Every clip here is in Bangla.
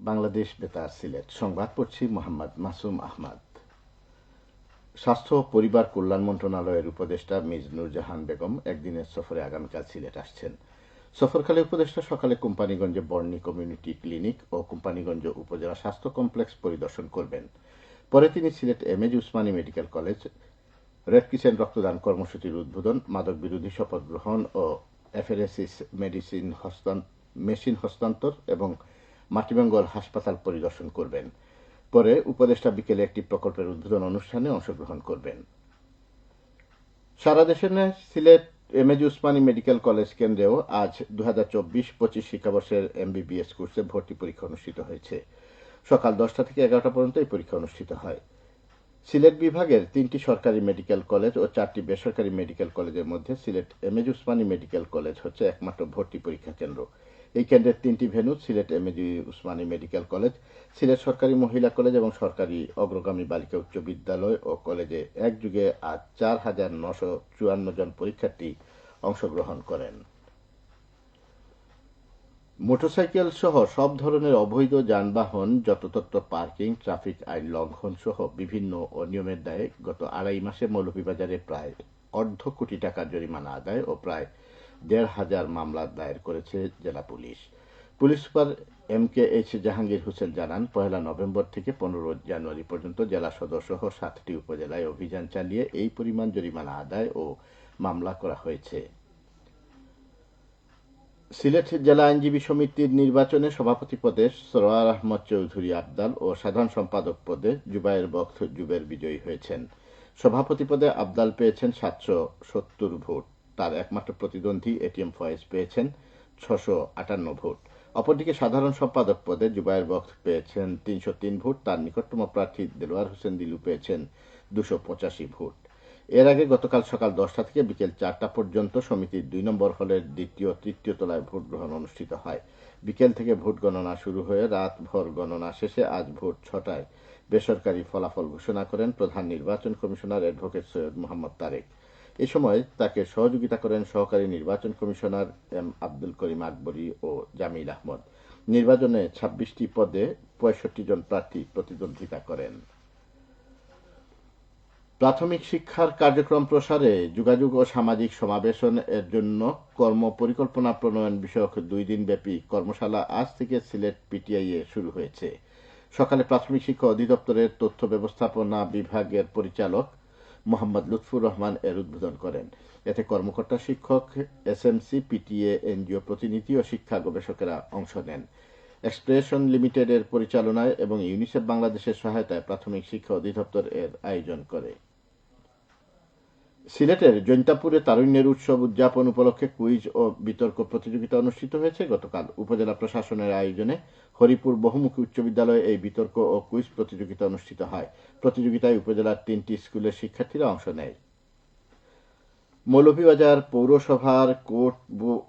বাংলাদেশ বেতার সিলেট সংবাদ পড়ছি মোহাম্মদ মাসুম আহমদ। স্বাস্থ্য ও পরিবার কল্যাণ মন্ত্রণালয়ের উপদেষ্টা মিজ নুরজাহান বেগম একদিনের সফরে আগামীকাল সিলেট আসছেন। সফরকালে উপদেষ্টা সকালে কোম্পানীগঞ্জে বর্ণী কমিউনিটি ক্লিনিক ও কোম্পানীগঞ্জ উপজেলা স্বাস্থ্য কমপ্লেক্স পরিদর্শন করবেন। পরে তিনি Sylhet MAG Osmani medical college, red crescent রক্তদান কর্মসূচির উদ্বোধন, মাদক বিরোধী শপথ গ্রহণ ও এফেরেসিস মেশিন হস্তান্তর এবং মাটিমঙ্গল হাসপাতাল পরিদর্শন করবেন। পরে উপদেষ্টা বিকেলে একটি প্রকল্পের উদ্বোধন অনুষ্ঠানে অংশগ্রহণ করবেন। সারা দেশের ন্যায় Sylhet MAG Osmani medical college কেন্দ্রেও আজ 2024-25 শিক্ষাবর্ষের এমবিবিএস কোর্সে ভর্তি পরীক্ষা অনুষ্ঠিত হয়েছে। সকাল 10টা থেকে 11টা পর্যন্ত এই পরীক্ষা অনুষ্ঠিত হয়। সিলেট বিভাগের 3টি সরকারি মেডিকেল কলেজ ও 4টি বেসরকারি মেডিকেল কলেজের মধ্যে Sylhet MAG Osmani medical college হচ্ছে একমাত্র ভর্তি পরীক্ষা কেন্দ্র। এই কেন্দ্রের 3টি venue Sylhet MAG Osmani medical college, Sylhet সরকারি মহিলা কলেজ এবং সরকারি অগ্রগামী বালিকা উচ্চ বিদ্যালয় ও কলেজে একযোগে আজ 4,954 জন পরীক্ষার্থী অংশগ্রহণ করেন। মোটরসাইকেল সহ সব ধরনের অবৈধ যানবাহন, যত্রতত্র পার্কিং, ট্রাফিক আইন লঙ্ঘন সহ বিভিন্ন অনিয়মের দায়ে গত 2.5 মাসে মৌলভীবাজারে প্রায় 1.5 কোটি টাকা জরিমানা আদায় ও প্রায় 1,500 মামলা দায়ের করেছে জেলা police. Police super MKH Jahangir Hossain জানান, 1 নভেম্বর থেকে 15 জানুয়ারি পর্যন্ত জেলা সদর সহ 7টি উপজেলায় অভিযান চালিয়ে এই পরিমাণ জরিমানা আদায় ও মামলা করা হয়েছে। সিলেট জেলা আইনজীবী সমিতির নির্বাচনে সভাপতি পদে সরোয়ার আহমদ চৌধুরী আবদাল ও সাধারণ সম্পাদক পদে জুবায়ের বখত জুবের বিজয়ী হয়েছেন। সভাপতি পদে আবদাল পেয়েছেন 770 ভোট, তার একমাত্র প্রতিদ্বন্দ্বী এটিএম ফয়েজ পেয়েছেন 658 ভোট। অপরদিকে সাধারণ সম্পাদক পদে জুবায়ের বখত পেয়েছেন 303 ভোট, তার নিকটতম প্রার্থী দেলোয়ার হোসেন দিলু পেয়েছেন 285 ভোট। এর আগে গতকাল সকাল 10টা থেকে বিকেল 4টা পর্যন্ত সমিতির 2 নম্বর হলের দ্বিতীয় তৃতীয় তলায় ভোট গ্রহণ অনুষ্ঠিত হয়। বিকেল থেকে ভোট গণনা শুরু হয়ে রাত ভর গণনা শেষে আজ ভোর 6টায় বেসরকারি ফলাফল ঘোষণা করেন প্রধান নির্বাচন কমিশনার অ্যাডভোকেট সৈয়দ মোহাম্মদ তারেক। এ সময় তাকে সহযোগিতা করেন সহকারী নির্বাচন কমিশনার এম আব্দুল করিম আকবরী ও জামিল আহমদ। নির্বাচনে 26টি পদে 65 জন প্রার্থী প্রতিদ্বন্দ্বিতা করেন। প্রাথমিক শিক্ষার কার্যক্রম প্রসারে যোগাযোগ ও সামাজিক সমাবেশন এর জন্য কর্ম পরিকল্পনা প্রণয়ন বিষয়ক 2 দিনব্যাপী কর্মশালা আজ থেকে সিলেট পিটিআইয়ে শুরু হয়েছে। সকালে প্রাথমিক শিক্ষা অধিদপ্তরের তথ্য ব্যবস্থাপনা বিভাগের পরিচালক মোহাম্মদ লুৎফুর রহমান এর উদ্বোধন করেন। এতে কর্মকর্তা, শিক্ষক, এসএমসি, পিটিএ, এনজিও প্রতিনিধি ও শিক্ষা গবেষকেরা অংশ নেন। এক্সপ্রেশন লিমিটেডের পরিচালনায় এবং ইউনিসেফ বাংলাদেশের সহায়তায় প্রাথমিক শিক্ষা অধিদপ্তর এর আয়োজন করে। সিলেটের জৈন্তাপুরে তারুণ্যের উৎসব উদযাপন উপলক্ষে কুইজ ও বিতর্ক প্রতিযোগিতা অনুষ্ঠিত হয়েছে। গতকাল উপজেলা প্রশাসনের আয়োজনে হরিপুর বহুমুখী উচ্চ বিদ্যালয়ে এই বিতর্ক ও কুইজ প্রতিযোগিতা অনুষ্ঠিত হয়। প্রতিযোগিতায় উপজেলার 3টি স্কুলের শিক্ষার্থীরা অংশ নেয়। মৌলভীবাজার পৌরসভার কোর্ট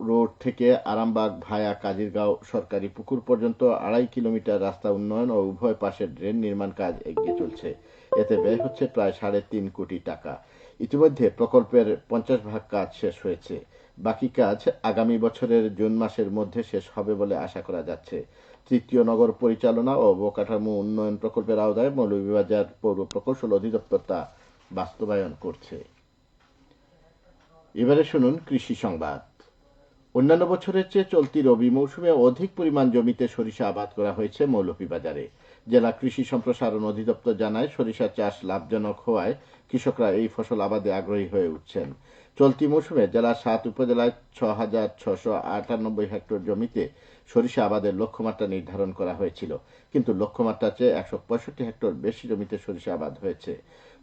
রোড থেকে আরামবাগ ভায়া কাজিরগাঁও সরকারি পুকুর পর্যন্ত 2.5 কিলোমিটার রাস্তা উন্নয়ন ও উভয় পাশে ড্রেন নির্মাণ কাজ এগিয়ে চলছে। এতে ব্যয় হচ্ছে প্রায় 3.5 কোটি টাকা। ইতিমধ্যে প্রকল্পের 50% কাজ শেষ হয়েছে। বাকি কাজ আগামী বছরের জুন মাসের মধ্যে শেষ হবে বলে আশা করা যাচ্ছে। তৃতীয় নগর পরিচালনা ও অবকাঠামো উন্নয়ন প্রকল্পের আওতায় মৌলভীবাজার পৌর প্রকৌশল অধিদপ্তর তা বাস্তবায়ন করছে। এবারে শুনুন কৃষি সংবাদ। অন্যান্য বছরের চেয়ে চলতি রবি মৌসুমে অধিক পরিমাণ জমিতে সরিষা আবাদ করা হয়েছে মৌলভীবাজারে। জেলা কৃষি সম্প্রসারণ অধিদপ্তর জানায়, সরিষা চাষ লাভজনক হওয়ায় কৃষকরা এই ফসল আবাদে আগ্রহী হয়ে উঠছেন। চলতি মৌসুমে জেলার 7 উপজেলায় 6,698 হেক্টর জমিতে সরিষা আবাদের লক্ষ্যমাত্রা নির্ধারণ করা হয়েছিল, কিন্তু লক্ষ্যমাত্রার চেয়ে 165 হেক্টর বেশি জমিতে সরিষা আবাদ হয়েছে।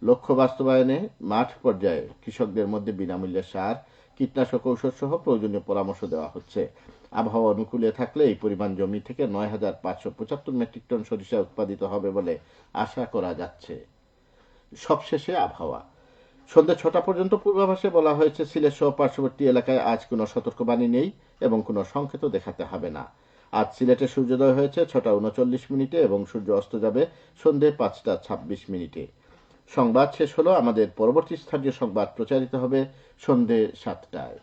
লক্ষ্য বাস্তবায়নে মাঠ পর্যায়ে কৃষকদের মধ্যে বিনামূল্যে সার, কীটনাশক ঔষধ সহ প্রয়োজনীয় পরামর্শ দেওয়া হচ্ছে। আবহাওয়া অনুকূলে থাকলে এই পরিমাণ জমি থেকে 9,575 মেট্রিক টন সরিষা উৎপাদিত হবে বলে আশা করা যাচ্ছে। সবশেষে আবহাওয়া। সন্ধ্যা 6টা পর্যন্ত পূর্বাভাসে বলা হয়েছে, সিলেট সহ পার্শ্ববর্তী এলাকায় আজ কোনো সতর্কবাণী নেই এবং কোনো সংকেত দেখাতে হবে না। আজ সিলেটে সূর্যোদয় হয়েছে 6টা 39 এবং সূর্য অস্ত যাবে সন্ধে 5টা 26। সংবাদ শেষ হলো। আমাদের পরবর্তী স্থানীয় সংবাদ প্রচারিত হবে সন্ধে 7টায়।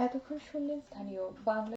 এতক্ষণ শুনলেন স্থানীয় বাংলা